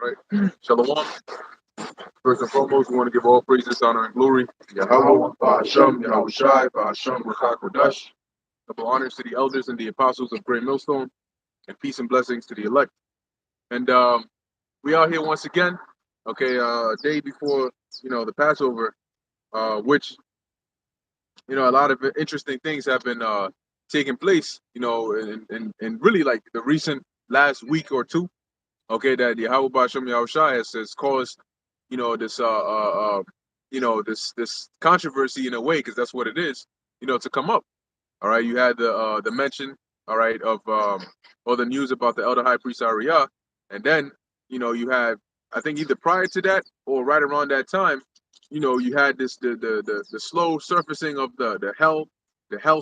Right. Shalom. First and foremost, we want to give all praises, honor, and glory to Yahweh, Ba'ashem, Yahweh Shai, Ba'ashem, Rakak Kodash. Double honors to the elders and the apostles of Great Millstone, and peace and blessings to the elect. And we are here once again, okay, a day before, the Passover, which, a lot of interesting things have been taking place, in really like the recent last week or two, okay, that Yahweh Ba'ashem, Yahweh Shai has caused, this this controversy in a way, because that's what it is, to come up. All right, you had the mention, all right, of all the news about the elder high priest Ariah, and then you had, I think, either prior to that or right around that time, you had this the slow surfacing of the hell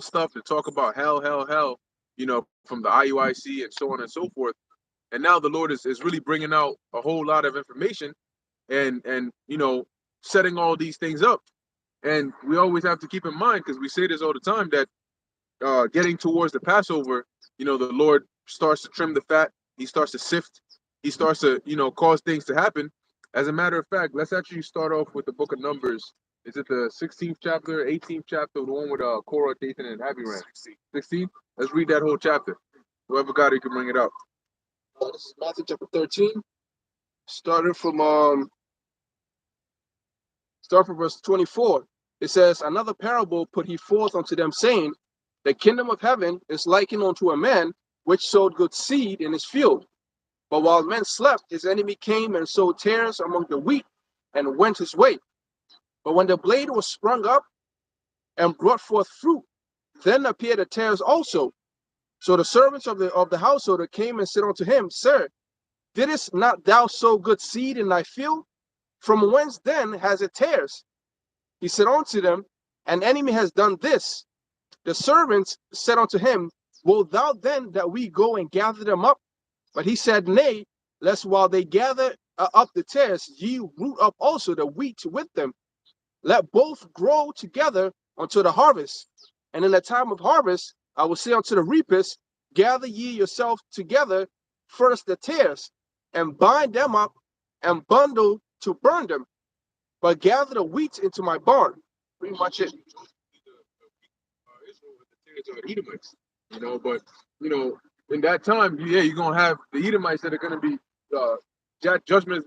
stuff, to talk about hell, from the IUIC and so on and so forth. And now the Lord is really bringing out a whole lot of information, and setting all these things up. And we always have to keep in mind, because we say this all the time, that getting towards the Passover, the Lord starts to trim the fat. He starts to sift. He starts to, cause things to happen. As a matter of fact, let's actually start off with the book of Numbers. Is it the 16th chapter, 18th chapter, the one with Korah, Dathan, and Abiram? 16? Let's read that whole chapter. Whoever got it can bring it out. This is Matthew chapter 13, starting from verse 24. It says, "Another parable put he forth unto them, saying, The kingdom of heaven is likened unto a man which sowed good seed in his field. But while men slept, his enemy came and sowed tares among the wheat, and went his way. But when the blade was sprung up and brought forth fruit, then appeared the tares also. So the servants of the householder came and said unto him, Sir, didst not thou sow good seed in thy field? From whence then has it tares? He said unto them, An enemy has done this. The servants said unto him, Wilt thou then that we go and gather them up? But he said, Nay, lest while they gather up the tares, ye root up also the wheat with them. Let both grow together until the harvest. And in the time of harvest, I will say unto the reapers, Gather ye yourself together first the tares, and bind them up, and bundle to burn them, but gather the wheat into my barn." Pretty much it. Edomites, but in that time, yeah, you're gonna have the Edomites that are gonna be judgment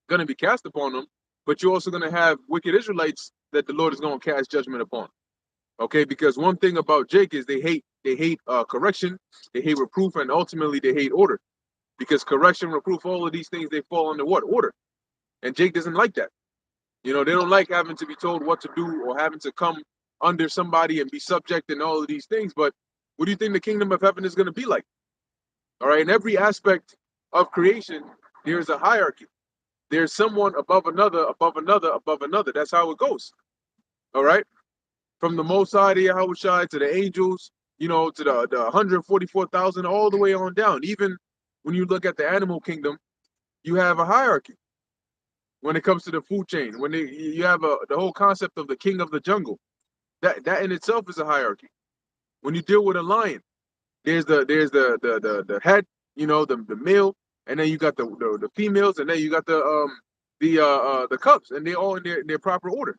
gonna be cast upon them, but you're also gonna have wicked Israelites that the Lord is gonna cast judgment upon. Okay, because one thing about Jake is they hate correction, they hate reproof, and ultimately they hate order. Because correction, reproof, all of these things, they fall under what? Order. And Jake doesn't like that. They don't like having to be told what to do, or having to come under somebody and be subject and all of these things. But what do you think the kingdom of heaven is going to be like? All right, in every aspect of creation, there's a hierarchy. There's someone above another, above another, above another. That's how it goes. All right, from the Most High to Yahweh Shai, to the angels, to the 144,000, all the way on down. Even when you look at the animal kingdom, you have a hierarchy. When it comes to the food chain, when you have the whole concept of the king of the jungle, that in itself is a hierarchy. When you deal with a lion, there's the head, the male, and then you got the females, and then you got the cubs, and they're all in their proper order.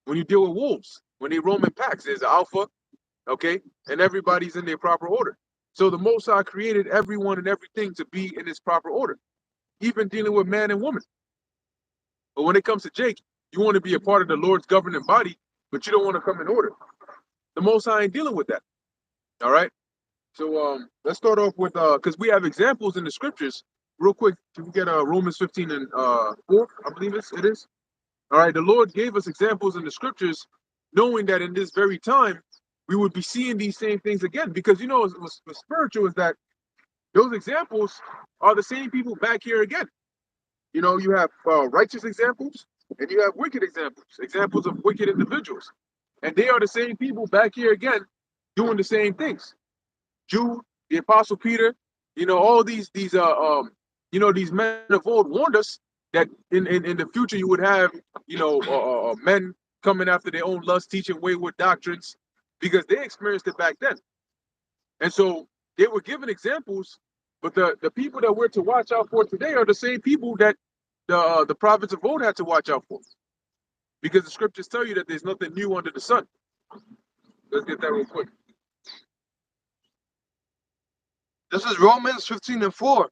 When you deal with wolves, when they roam in packs, there's the alpha, okay, and everybody's in their proper order. So the Most High created everyone and everything to be in its proper order, even dealing with man and woman. But when it comes to Jake, you want to be a part of the Lord's governing body, but you don't want to come in order. The Most High ain't dealing with that. All right. So let's start off with because we have examples in the scriptures. Real quick, can we get Romans 15 and 4? I believe it is. All right. The Lord gave us examples in the scriptures, knowing that in this very time we would be seeing these same things again. Because what's spiritual is that those examples are the same people back here again. You have righteous examples and you have wicked examples of wicked individuals. And they are the same people back here again doing the same things. Jude, the Apostle Peter, all these these men of old warned us that in the future you would have, men coming after their own lust, teaching wayward doctrines, because they experienced it back then. And so they were given examples But the people that we're to watch out for today are the same people that the prophets of old had to watch out for, because the scriptures tell you that there's nothing new under the sun. Let's get that real quick. This is Romans 15:4.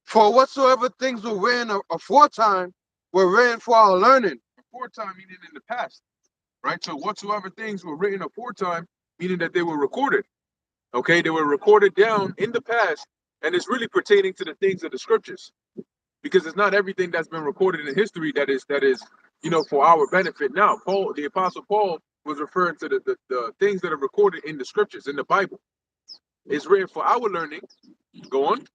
For whatsoever things were written aforetime were written for our learning. Aforetime meaning in the past, right? So whatsoever things were written aforetime, meaning that they were recorded. Okay, they were recorded down in the past, and it's really pertaining to the things of the scriptures, because it's not everything that's been recorded in history that is for our benefit now. Paul, the apostle Paul, was referring to the things that are recorded in the scriptures, in the Bible. It's written for our learning. Go on.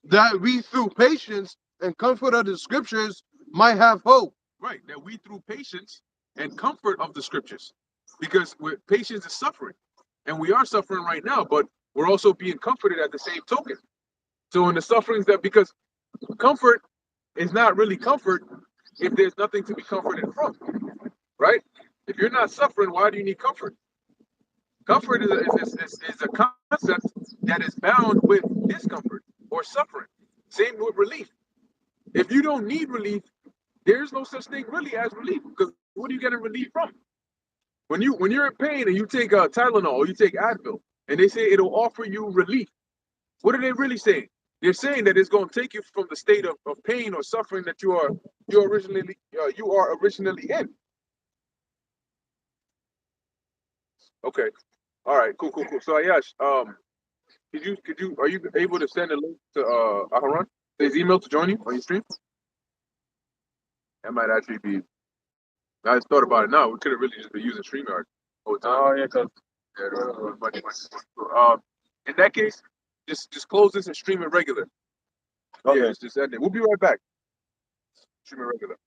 That we through patience and comfort of the scriptures might have hope. Right, that we through patience and comfort of the scriptures, because patience is suffering, and we are suffering right now, but we're also being comforted at the same token. So in the sufferings because comfort is not really comfort if there's nothing to be comforted from, right? If you're not suffering, why do you need comfort? Comfort is a concept that is bound with discomfort or suffering. Same with relief. If you don't need relief, there's no such thing really as relief, because what are you getting relief from? When you're in pain and you take Tylenol or you take Advil and they say it'll offer you relief, what are they really saying? They're saying that it's going to take you from the state of pain or suffering that you are originally in. Okay. All right. Cool. So Ayash, are you able to send a link to Aharon, his email, to join you on your stream? That might actually be. I just thought about it now. We could have really just been using StreamYard all the time. Oh yeah, cause In that case, just close this and stream it regular. Okay. Yeah, just end it. We'll be right back. Stream it regular.